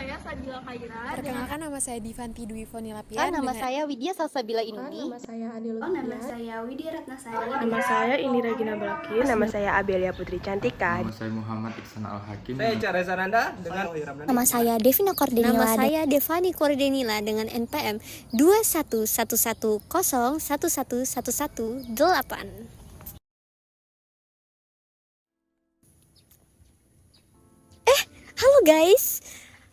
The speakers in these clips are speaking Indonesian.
saya Sadila Khaira. Perkenalkan, nama saya Divanti Dwi Foni Lapian. Nama saya Widya Salsabila Inuni. Nama saya Adi Nama saya Widya Ratnasari. Nama saya Ini Regina Balakis. Nama saya Abelia Putri Cantika. Nama saya Muhammad Iksan Al-Hakim. Saya Ica Reza Nanda dengan Nama saya Devina Kordenila. Nama saya Devani Kordenila dengan NPM 211101118. Halo guys,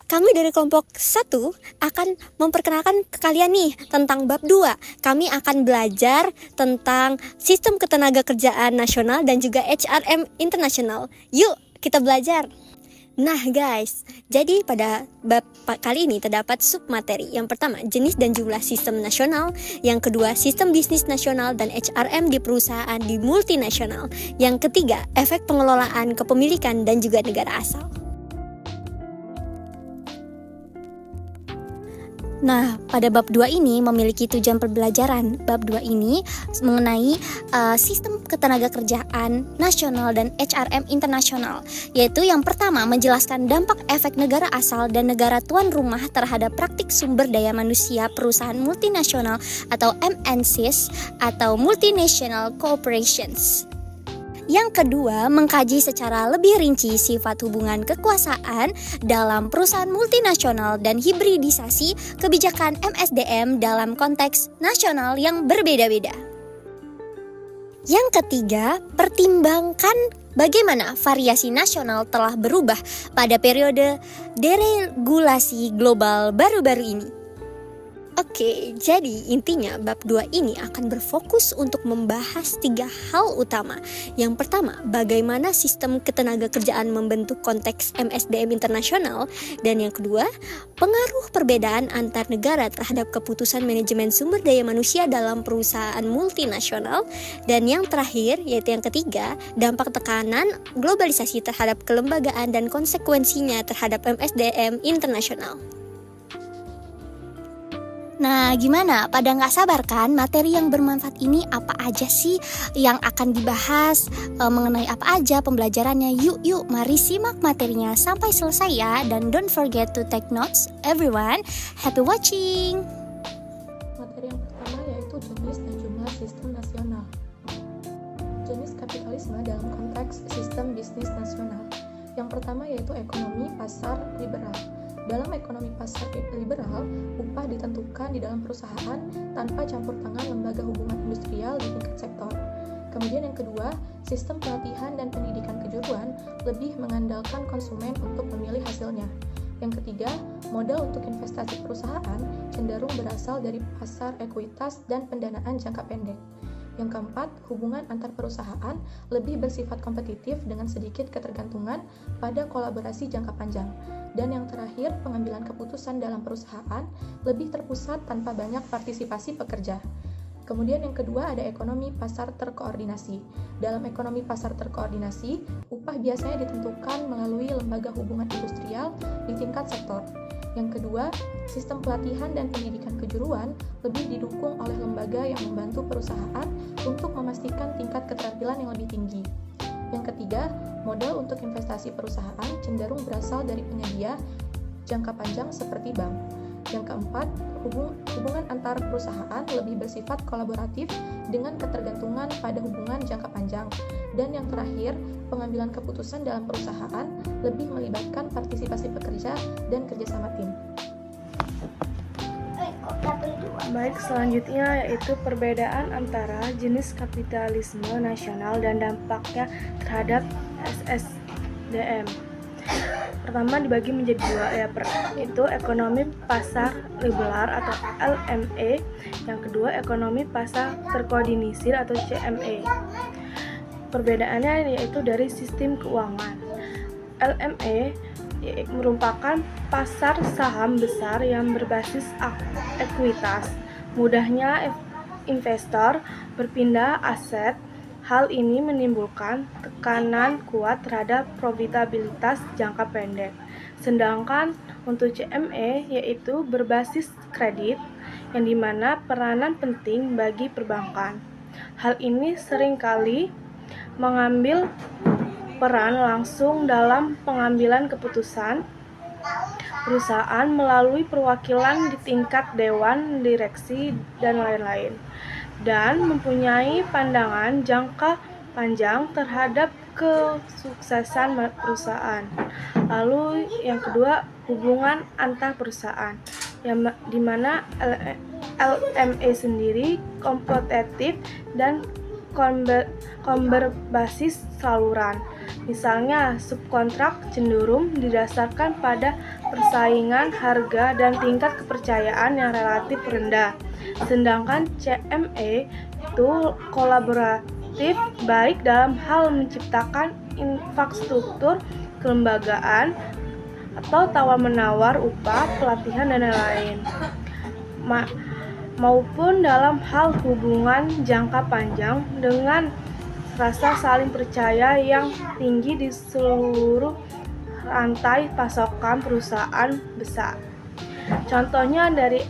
kami dari kelompok 1 akan memperkenalkan ke kalian nih tentang bab 2. Kami akan belajar tentang sistem ketenagakerjaan nasional dan juga HRM internasional. Yuk kita belajar. Nah guys, jadi pada bab kali ini terdapat submateri. Yang pertama, jenis dan jumlah sistem nasional. Yang kedua, sistem bisnis nasional dan HRM di perusahaan di multinasional. Yang ketiga, efek pengelolaan kepemilikan dan juga negara asal. Nah, pada bab 2 ini memiliki tujuan pembelajaran. Bab 2 ini mengenai sistem ketenagakerjaan nasional dan HRM internasional, yaitu yang pertama menjelaskan dampak efek negara asal dan negara tuan rumah terhadap praktik sumber daya manusia perusahaan multinasional atau MNCs atau Multinational Corporations. Yang kedua, mengkaji secara lebih rinci sifat hubungan kekuasaan dalam perusahaan multinasional dan hibridisasi kebijakan MSDM dalam konteks nasional yang berbeda-beda. Yang ketiga, pertimbangkan bagaimana variasi nasional telah berubah pada periode deregulasi global baru-baru ini. Oke, jadi intinya bab 2 ini akan berfokus untuk membahas 3 hal utama. Yang pertama, bagaimana sistem ketenagakerjaan membentuk konteks MSDM internasional. Dan yang kedua, pengaruh perbedaan antar negara terhadap keputusan manajemen sumber daya manusia dalam perusahaan multinasional. Dan yang terakhir, yaitu yang ketiga, dampak tekanan globalisasi terhadap kelembagaan dan konsekuensinya terhadap MSDM internasional. Nah, gimana? Pada nggak sabar kan? Materi yang bermanfaat ini apa aja sih yang akan dibahas? Mengenai apa aja pembelajarannya? Yuk, mari simak materinya sampai selesai ya. Dan don't forget to take notes, everyone. Happy watching! Materi yang pertama yaitu jenis dan jumlah sistem nasional. Jenis kapitalisme dalam konteks sistem bisnis nasional. Yang pertama yaitu ekonomi pasar liberal. Dalam ekonomi pasar liberal, upah ditentukan di dalam perusahaan tanpa campur tangan lembaga hubungan industrial di tingkat sektor. Kemudian yang kedua, sistem pelatihan dan pendidikan kejuruan lebih mengandalkan konsumen untuk memilih hasilnya. Yang ketiga, modal untuk investasi perusahaan cenderung berasal dari pasar ekuitas dan pendanaan jangka pendek. Yang keempat, hubungan antar perusahaan lebih bersifat kompetitif dengan sedikit ketergantungan pada kolaborasi jangka panjang. Dan yang terakhir, pengambilan keputusan dalam perusahaan lebih terpusat tanpa banyak partisipasi pekerja. Kemudian yang kedua ada ekonomi pasar terkoordinasi. Dalam ekonomi pasar terkoordinasi, upah biasanya ditentukan melalui lembaga hubungan industrial di tingkat sektor. Yang kedua, sistem pelatihan dan pendidikan kejuruan lebih didukung oleh lembaga yang membantu perusahaan untuk memastikan tingkat keterampilan yang lebih tinggi. Yang ketiga, modal untuk investasi perusahaan cenderung berasal dari penyedia jangka panjang seperti bank. Yang keempat, hubungan antar perusahaan lebih bersifat kolaboratif dengan ketergantungan pada hubungan jangka panjang. Dan yang terakhir, pengambilan keputusan dalam perusahaan lebih melibatkan partisipasi pekerja dan kerjasama tim. Baik, selanjutnya yaitu perbedaan antara jenis kapitalisme nasional dan dampaknya terhadap SSDM. Pertama dibagi menjadi dua, yaitu ekonomi pasar liberal atau LME, yang kedua ekonomi pasar terkoordinasi atau CME. Perbedaannya yaitu dari sistem keuangan. LME merupakan pasar saham besar yang berbasis ekuitas. Mudahnya investor berpindah aset. Hal ini menimbulkan tekanan kuat terhadap profitabilitas jangka pendek. Sedangkan untuk CME yaitu berbasis kredit, yang dimana peranan penting bagi perbankan. Hal ini seringkali mengambil peran langsung dalam pengambilan keputusan perusahaan melalui perwakilan di tingkat dewan direksi dan lain-lain, dan mempunyai pandangan jangka panjang terhadap kesuksesan perusahaan. Lalu yang kedua, hubungan antar perusahaan, di mana LME sendiri kompetitif dan berbasis saluran. Misalnya, subkontrak cenderung didasarkan pada persaingan harga dan tingkat kepercayaan yang relatif rendah. Sedangkan CME itu kolaboratif, baik dalam hal menciptakan infrastruktur kelembagaan atau tawar-menawar upah, pelatihan, dan lain-lain, maupun dalam hal hubungan jangka panjang dengan rasa saling percaya yang tinggi di seluruh rantai pasokan perusahaan besar. Contohnya dari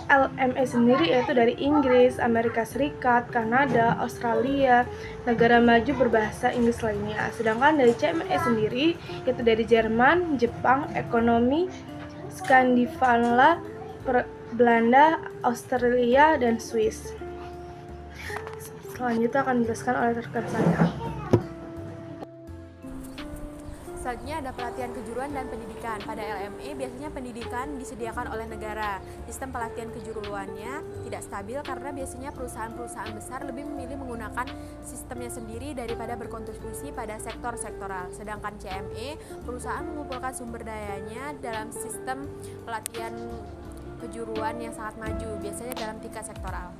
LME sendiri yaitu dari Inggris, Amerika Serikat, Kanada, Australia, negara maju berbahasa Inggris lainnya. Sedangkan dari CME sendiri yaitu dari Jerman, Jepang, ekonomi Skandinavia, Belanda, Australia, dan Swiss. Selanjutnya akan dijelaskan oleh rekan saya. Selanjutnya ada pelatihan kejuruan dan pendidikan. Pada LME biasanya pendidikan disediakan oleh negara. Sistem pelatihan kejuruannya tidak stabil karena biasanya perusahaan-perusahaan besar lebih memilih menggunakan sistemnya sendiri daripada berkontribusi pada sektor sektoral. Sedangkan CME, perusahaan mengumpulkan sumber dayanya dalam sistem pelatihan kejuruan yang sangat maju, biasanya dalam tingkat sektoral.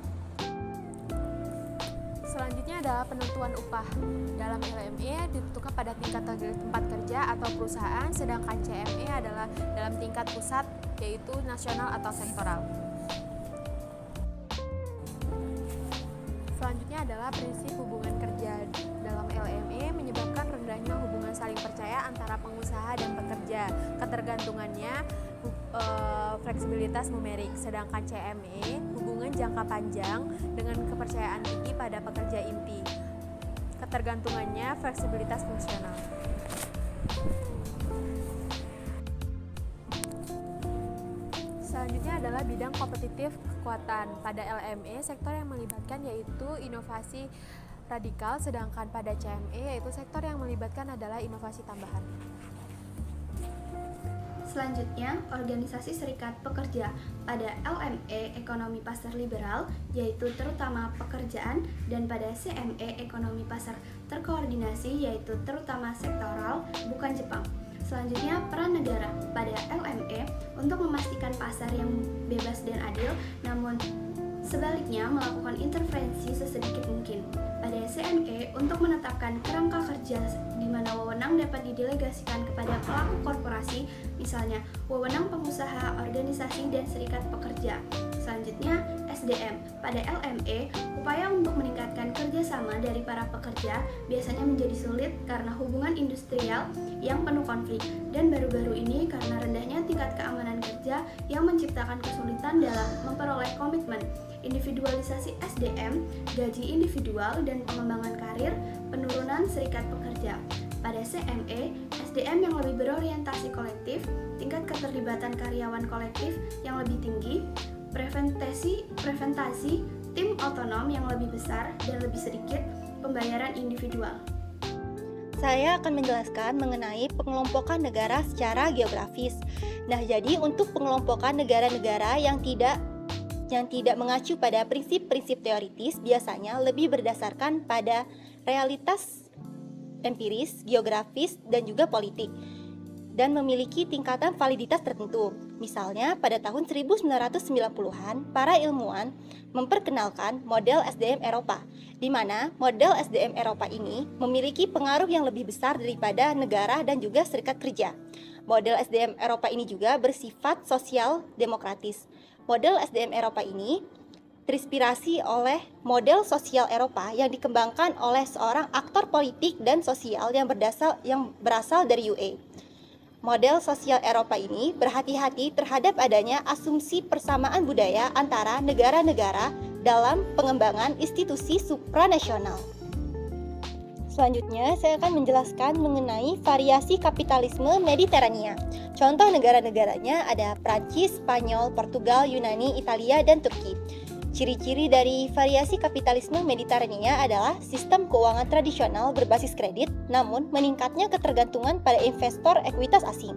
Selanjutnya adalah penentuan upah. Dalam LME ditentukan pada tingkat tempat kerja atau perusahaan, sedangkan CME adalah dalam tingkat pusat, yaitu nasional atau sektoral. Selanjutnya adalah prinsip hubungan kerja. Dalam LME menyebabkan rendahnya hubungan saling percaya antara pengusaha dan pekerja. Ketergantungannya fleksibilitas numerik, sedangkan CME hubungan jangka panjang dengan kepercayaan tinggi pada pekerja inti. Ketergantungannya fleksibilitas fungsional. Selanjutnya adalah bidang kompetitif kekuatan. Pada LME, sektor yang melibatkan yaitu inovasi radikal, sedangkan pada CME yaitu sektor yang melibatkan adalah inovasi tambahan. Selanjutnya, organisasi serikat pekerja. Pada LME, ekonomi pasar liberal, yaitu terutama pekerjaan, dan pada CME, ekonomi pasar terkoordinasi, yaitu terutama sektoral, bukan Jepang. Selanjutnya, peran negara. Pada LME, untuk memastikan pasar yang bebas dan adil, namun sebaliknya melakukan intervensi sesedikit mungkin. Pada CME, untuk menetapkan kerangka kerja di mana wewenang dapat didelegasikan kepada pelaku korporasi, misalnya wewenang pengusaha, organisasi, dan serikat pekerja. Selanjutnya, SDM. Pada LME, upaya untuk meningkatkan kerjasama dari para pekerja biasanya menjadi sulit karena hubungan industrial yang penuh konflik, dan baru-baru ini karena rendahnya tingkat keamanan kerja yang menciptakan kesulitan dalam memperoleh komitmen. Individualisasi SDM, gaji individual, dan pengembangan karir, penurunan serikat pekerja. Pada CME, SDM yang lebih berorientasi kolektif, tingkat keterlibatan karyawan kolektif yang lebih tinggi, preventasi, tim otonom yang lebih besar dan lebih sedikit, pembayaran individual. Saya akan menjelaskan mengenai pengelompokan negara secara geografis. Nah, jadi untuk pengelompokan negara-negara yang tidak mengacu pada prinsip-prinsip teoritis biasanya lebih berdasarkan pada realitas empiris, geografis, dan juga politik, dan memiliki tingkatan validitas tertentu. Misalnya, pada tahun 1990-an, para ilmuwan memperkenalkan model SDM Eropa, di mana model SDM Eropa ini memiliki pengaruh yang lebih besar daripada negara dan juga serikat kerja. Model SDM Eropa ini juga bersifat sosial demokratis. Model SDM Eropa ini terinspirasi oleh model sosial Eropa yang dikembangkan oleh seorang aktor politik dan sosial yang berasal dari UE. Model sosial Eropa ini berhati-hati terhadap adanya asumsi persamaan budaya antara negara-negara dalam pengembangan institusi supranasional. Selanjutnya, saya akan menjelaskan mengenai variasi kapitalisme Mediterania. Contoh negara-negaranya ada Prancis, Spanyol, Portugal, Yunani, Italia, dan Turki. Ciri-ciri dari variasi kapitalisme Mediterania adalah sistem keuangan tradisional berbasis kredit, namun meningkatnya ketergantungan pada investor ekuitas asing.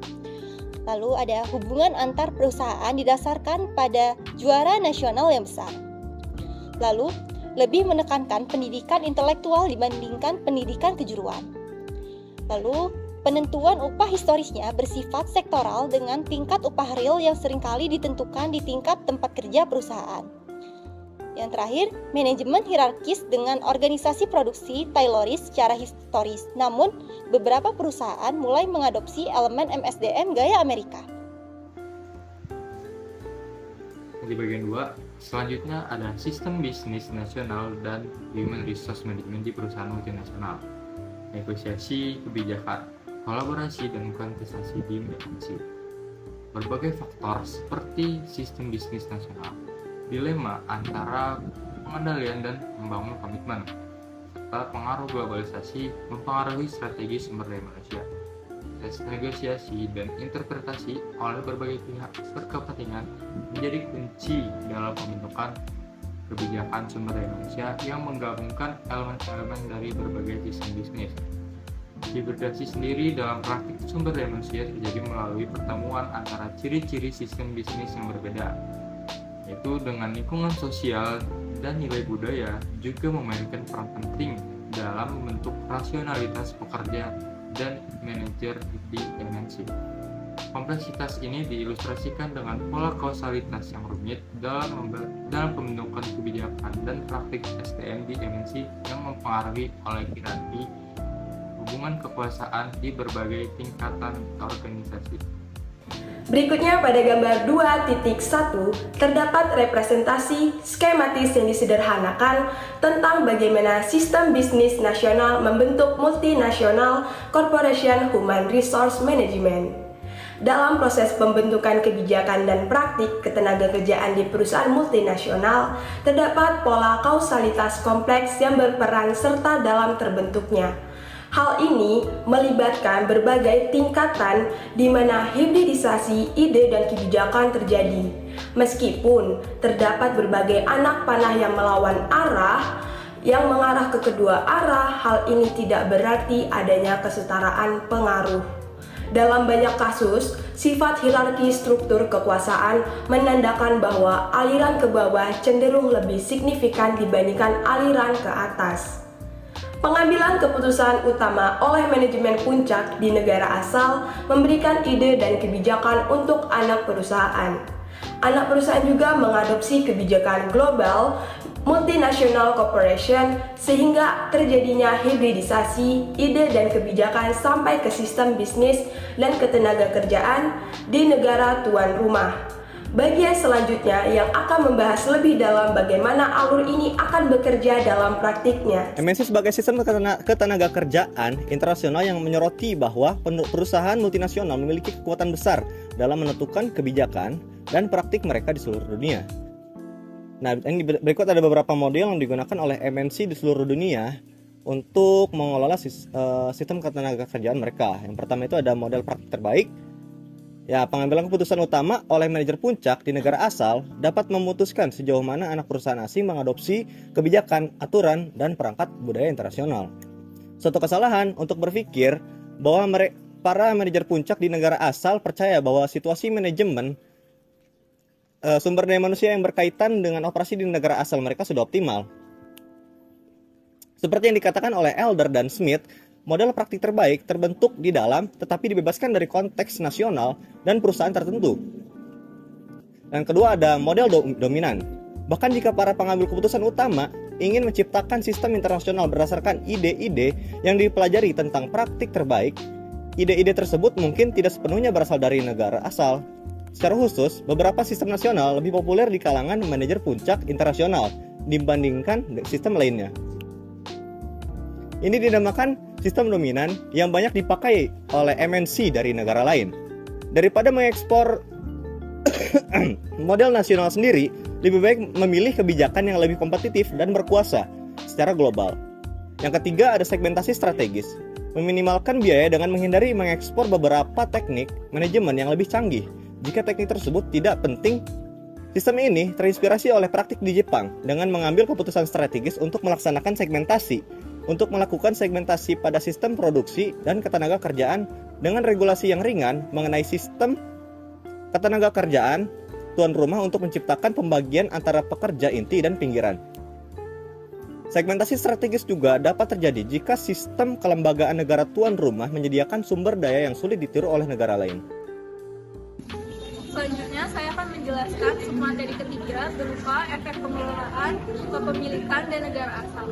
Lalu ada hubungan antar perusahaan didasarkan pada juara nasional yang besar. Lalu, lebih menekankan pendidikan intelektual dibandingkan pendidikan kejuruan. Lalu, penentuan upah historisnya bersifat sektoral dengan tingkat upah real yang seringkali ditentukan di tingkat tempat kerja perusahaan. Yang terakhir, manajemen hierarkis dengan organisasi produksi Tayloris secara historis. Namun, beberapa perusahaan mulai mengadopsi elemen MSDM gaya Amerika. Di bagian 2, selanjutnya ada sistem bisnis nasional dan human resource management di perusahaan multinasional, negosiasi kebijakan, kolaborasi dan kontestasi di MNC. Berbagai faktor seperti sistem bisnis nasional, dilema antara pengendalian dan membangun komitmen, serta pengaruh globalisasi mempengaruhi strategi sumber daya manusia. Tes negosiasi dan interpretasi oleh berbagai pihak berkepentingan menjadi kunci dalam pembentukan kebijakan sumber daya manusia yang menggabungkan elemen-elemen dari berbagai sistem bisnis. Hibridasi sendiri dalam praktik sumber daya manusia terjadi melalui pertemuan antara ciri-ciri sistem bisnis yang berbeda, yaitu dengan lingkungan sosial dan nilai budaya juga memainkan peran penting dalam membentuk rasionalitas pekerja dan manajer di MNC. Kompleksitas ini diilustrasikan dengan pola kausalitas yang rumit dalam pembentukan kebijakan dan praktik SDM di MNC yang mempengaruhi oleh hierarki hubungan kekuasaan di berbagai tingkatan organisasi. Berikutnya pada gambar 2.1 terdapat representasi skematis yang disederhanakan tentang bagaimana sistem bisnis nasional membentuk multinational corporation human resource management. Dalam proses pembentukan kebijakan dan praktik ketenagakerjaan di perusahaan multinasional, terdapat pola kausalitas kompleks yang berperan serta dalam terbentuknya. Hal ini melibatkan berbagai tingkatan di mana hibridisasi ide dan kebijakan terjadi. Meskipun terdapat berbagai anak panah yang melawan arah, yang mengarah ke kedua arah, hal ini tidak berarti adanya kesetaraan pengaruh. Dalam banyak kasus, sifat hierarki struktur kekuasaan menandakan bahwa aliran ke bawah cenderung lebih signifikan dibandingkan aliran ke atas. Pengambilan keputusan utama oleh manajemen puncak di negara asal memberikan ide dan kebijakan untuk anak perusahaan. Anak perusahaan juga mengadopsi kebijakan global multinational corporation sehingga terjadinya hibridisasi ide dan kebijakan sampai ke sistem bisnis dan ketenagakerjaan di negara tuan rumah. Bagian selanjutnya yang akan membahas lebih dalam bagaimana alur ini akan bekerja dalam praktiknya. MNC sebagai sistem ketenagakerjaan internasional yang menyoroti bahwa perusahaan multinasional memiliki kekuatan besar dalam menentukan kebijakan dan praktik mereka di seluruh dunia. Nah, ini berikut ada beberapa model yang digunakan oleh MNC di seluruh dunia untuk mengelola sistem ketenagakerjaan mereka. Yang pertama itu ada model praktik terbaik. Ya, pengambilan keputusan utama oleh manajer puncak di negara asal dapat memutuskan sejauh mana anak perusahaan asing mengadopsi kebijakan, aturan, dan perangkat budaya internasional. Suatu kesalahan untuk berpikir bahwa para manajer puncak di negara asal percaya bahwa situasi manajemen sumber daya manusia yang berkaitan dengan operasi di negara asal mereka sudah optimal. Seperti yang dikatakan oleh Elder dan Smith, model praktik terbaik terbentuk di dalam tetapi dibebaskan dari konteks nasional dan perusahaan tertentu. Dan kedua ada model dominan. Bahkan jika para pengambil keputusan utama ingin menciptakan sistem internasional berdasarkan ide-ide yang dipelajari tentang praktik terbaik, ide-ide tersebut mungkin tidak sepenuhnya berasal dari negara asal. Secara khusus, beberapa sistem nasional lebih populer di kalangan manajer puncak internasional dibandingkan sistem lainnya. Ini dinamakan sistem dominan yang banyak dipakai oleh MNC dari negara lain. Daripada mengekspor model nasional sendiri, lebih baik memilih kebijakan yang lebih kompetitif dan berkuasa secara global. Yang ketiga ada segmentasi strategis, meminimalkan biaya dengan menghindari mengekspor beberapa teknik manajemen yang lebih canggih jika teknik tersebut tidak penting. Sistem ini terinspirasi oleh praktik di Jepang dengan mengambil keputusan strategis untuk melaksanakan segmentasi, untuk melakukan segmentasi pada sistem produksi dan ketenaga kerjaan dengan regulasi yang ringan mengenai sistem ketenaga kerjaan tuan rumah untuk menciptakan pembagian antara pekerja inti dan pinggiran. Segmentasi strategis juga dapat terjadi jika sistem kelembagaan negara tuan rumah menyediakan sumber daya yang sulit ditiru oleh negara lain. Selanjutnya saya akan menjelaskan submateri ketiga berupa efek pengelolaan, kepemilikan, dan negara asal.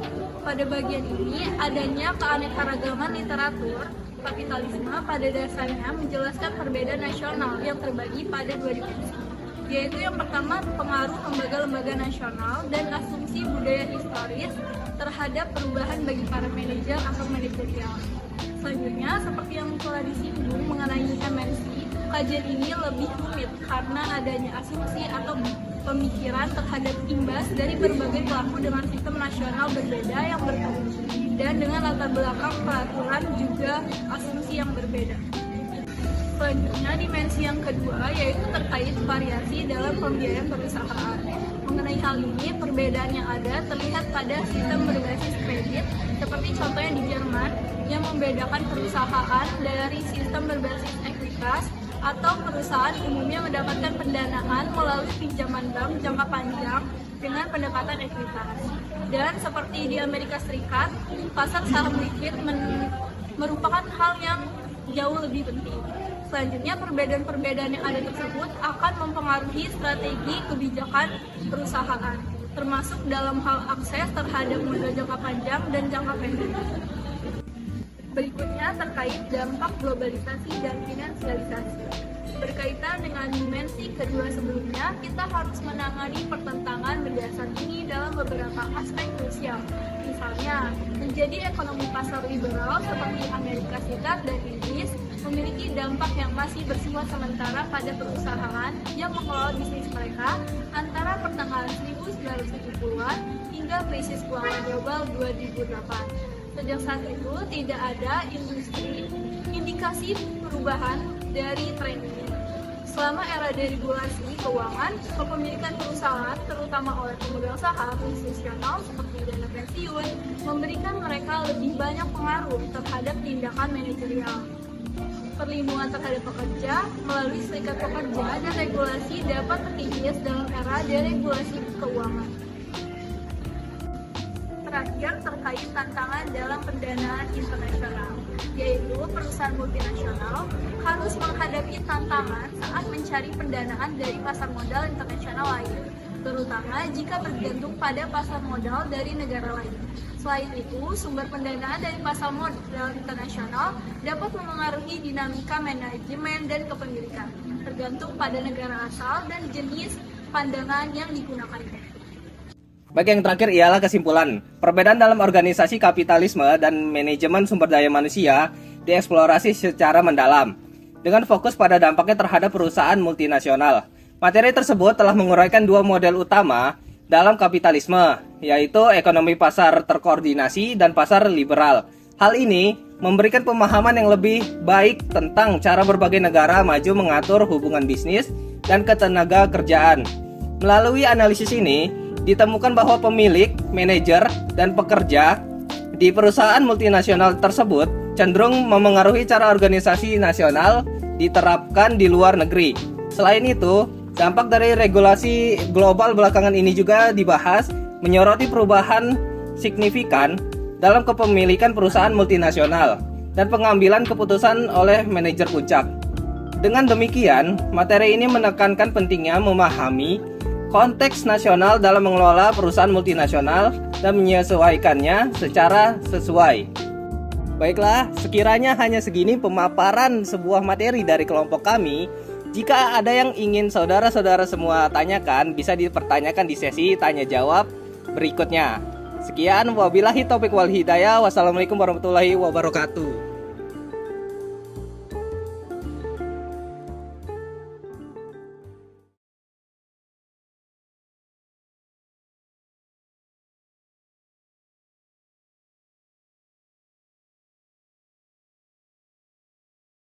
Pada bagian ini, adanya keanekaragaman literatur kapitalisme pada dasarnya menjelaskan perbedaan nasional yang terbagi pada dua divisi, yaitu yang pertama pengaruh lembaga-lembaga nasional dan asumsi budaya historis terhadap perubahan bagi para manajer atau manajerial. Selanjutnya, seperti yang telah disinggung mengenai MNC, kajian ini lebih rumit karena adanya asumsi atau pemikiran terhadap imbas dari berbagai pelaku dengan sistem nasional berbeda yang bertemu dan dengan latar belakang peraturan juga asumsi yang berbeda. Selanjutnya, dimensi yang kedua yaitu terkait variasi dalam pembiayaan perusahaan. Mengenai hal ini, perbedaan yang ada terlihat pada sistem berbasis kredit, seperti contohnya di Jerman, yang membedakan perusahaan dari sistem berbasis ekuitas atau perusahaan umumnya mendapatkan pendanaan melalui pinjaman bank jangka panjang dengan pendekatan ekuitas. Dan seperti di Amerika Serikat, pasar saham likuid merupakan hal yang jauh lebih penting. Selanjutnya, perbedaan-perbedaan yang ada tersebut akan mempengaruhi strategi kebijakan perusahaan, termasuk dalam hal akses terhadap modal jangka panjang dan jangka pendek. Berikutnya terkait dampak globalisasi dan finansialisasi. Berkaitan dengan dimensi kedua sebelumnya, kita harus menangani pertentangan berdasar ini dalam beberapa aspek krusial. Misalnya, menjadi ekonomi pasar liberal seperti Amerika Serikat dan Inggris memiliki dampak yang masih bersifat sementara pada perusahaan yang mengelola bisnis mereka antara pertengahan 1970-an hingga krisis keuangan global 2008. Sejak saat itu tidak ada indikasi perubahan dari tren ini. Selama era deregulasi keuangan, kepemilikan perusahaan, terutama oleh pemegang saham institusional seperti dana pensiun, memberikan mereka lebih banyak pengaruh terhadap tindakan manajerial. Perlindungan terhadap pekerja melalui serikat pekerja dan regulasi dapat terkikis dalam era deregulasi keuangan. Terakhir, terkait tantangan dalam pendanaan internasional, yaitu perusahaan multinasional harus menghadapi tantangan saat mencari pendanaan dari pasar modal internasional lain, terutama jika bergantung pada pasar modal dari negara lain. Selain itu, sumber pendanaan dari pasar modal internasional dapat memengaruhi dinamika manajemen dan kepemilikan, tergantung pada negara asal dan jenis pandangan yang digunakan. Baik, yang terakhir ialah kesimpulan. Perbedaan dalam organisasi kapitalisme dan manajemen sumber daya manusia dieksplorasi secara mendalam, dengan fokus pada dampaknya terhadap perusahaan multinasional. Materi tersebut telah menguraikan dua model utama dalam kapitalisme, yaitu ekonomi pasar terkoordinasi dan pasar liberal. Hal ini memberikan pemahaman yang lebih baik tentang cara berbagai negara maju mengatur hubungan bisnis dan ketenaga kerjaan. Melalui analisis ini, ditemukan bahwa pemilik, manajer, dan pekerja di perusahaan multinasional tersebut cenderung memengaruhi cara organisasi nasional diterapkan di luar negeri. Selain itu, dampak dari regulasi global belakangan ini juga dibahas, menyoroti perubahan signifikan dalam kepemilikan perusahaan multinasional dan pengambilan keputusan oleh manajer puncak. Dengan demikian, materi ini menekankan pentingnya memahami konteks nasional dalam mengelola perusahaan multinasional dan menyesuaikannya secara sesuai. Baiklah, sekiranya hanya segini pemaparan sebuah materi dari kelompok kami. Jika ada yang ingin saudara-saudara semua tanyakan, bisa dipertanyakan di sesi tanya jawab berikutnya. Sekian, wabillahi taufiq wal hidayah. Wassalamualaikum warahmatullahi wabarakatuh.